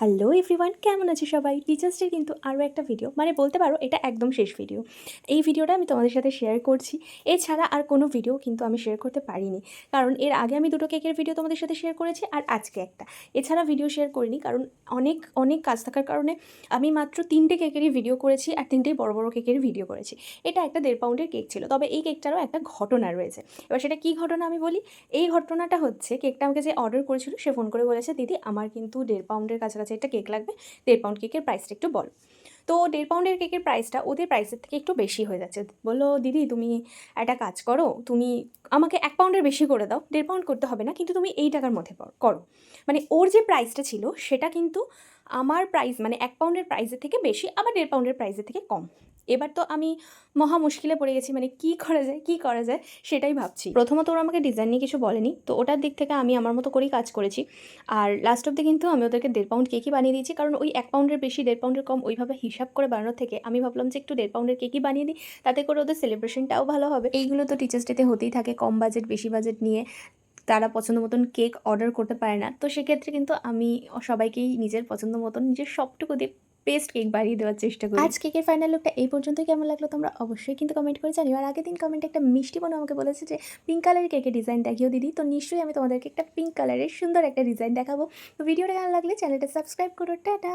Hello everyone, কেমন আছে সবাই? টিচার্স ডে কিন্তু আরও একটা ভিডিও, মানে বলতে পারো এটা একদম শেষ ভিডিও। এই ভিডিওটা আমি তোমাদের সাথে শেয়ার করছি। এছাড়া আর কোনো ভিডিও কিন্তু আমি শেয়ার করতে পারিনি, কারণ এর আগে আমি দুটো কেকের ভিডিও তোমাদের সাথে শেয়ার করেছি আর আজকে একটা। এছাড়া ভিডিও শেয়ার করিনি, কারণ অনেক অনেক কাজ থাকার কারণে আমি মাত্র 3টে কেকেরই ভিডিও করেছি আর 3টেই বড় বড় কেকের ভিডিও করেছি। এটা একটা 1.5 পাউন্ডের কেক ছিল, তবে এই কেকটারও একটা ঘটনা রয়েছে। এবার সেটা কী ঘটনা আমি বলি। এই ঘটনাটা হচ্ছে, কেকটা আমাকে যে অর্ডার করেছিল সে ফোন করে বলেছে, দিদি আমার কিন্তু 1.5 পাউন্ডের কাছাকাছি একটা কেক লাগবে, 1.5 পাউন্ড কেকের প্রাইসটা একটু বল। তো 1.5 পাউন্ডের কেকের প্রাইসটা ওদের প্রাইসের থেকে একটু বেশি হয়ে যাচ্ছে। বললো, দিদি তুমি একটা কাজ করো, তুমি আমাকে 1 পাউন্ডের বেশি করে দাও, 1.5 পাউন্ড করতে হবে না, কিন্তু তুমি এই টাকার মধ্যে করো। মানে ওর যে প্রাইসটা ছিল সেটা কিন্তু আমার প্রাইস, মানে 1 পাউন্ডের প্রাইসের থেকে বেশি, আবার 1.5 পাউন্ডের প্রাইসের থেকে কম। এবার তো আমি মহা মুশকিলে পড়ে গেছি, মানে কী করা যায় সেটাই ভাবছি। প্রথমত ওরা আমাকে ডিজাইন নিয়ে কিছু বলেনি, তো ওটার দিক থেকে আমি আমার মতো করেই কাজ করেছি। আর লাস্ট অব্দি কিন্তু আমি ওদেরকে 1.5 পাউন্ড কেকই বানিয়ে দিয়েছি, কারণ ওই 1 পাউন্ডের বেশি 1.5 পাউন্ডের কম ওইভাবে হিসাব করে বানানোর থেকে আমি ভাবলাম যে একটু 1.5 পাউন্ডের কেকই বানিয়ে দিই, তাতে করে ওদের সেলিব্রেশনটাও ভালো হবে। এইগুলো তো টিচার্স ডেতে হতেই থাকে, কম বাজেট বেশি বাজেট নিয়ে তারা পছন্দ মতন কেক অর্ডার করতে পারে না। তো সেক্ষেত্রে কিন্তু আমি সবাইকেই নিজের পছন্দ মতন নিজের সবটুকু দিয়ে বেস্ট কেক বানিয়ে দেওয়ার চেষ্টা করি। আজ কেকের ফাইনাল লুকটা এই পর্যন্তই। কেমন লাগলো তোমরা অবশ্যই কিন্তু কমেন্ট করে জানিও। আর আগের দিন কমেন্টে একটা মিষ্টি বোন আমাকে বলেছে যে পিঙ্ক কালারের কেকের ডিজাইন দেখিও দিদি, তো নিশ্চয়ই আমি তোমাদেরকে একটা পিঙ্ক কালারের সুন্দর একটা ডিজাইন দেখাবো। তো ভিডিওটা কেমন লাগলে চ্যানেলটা সাবস্ক্রাইব করো। টাটা।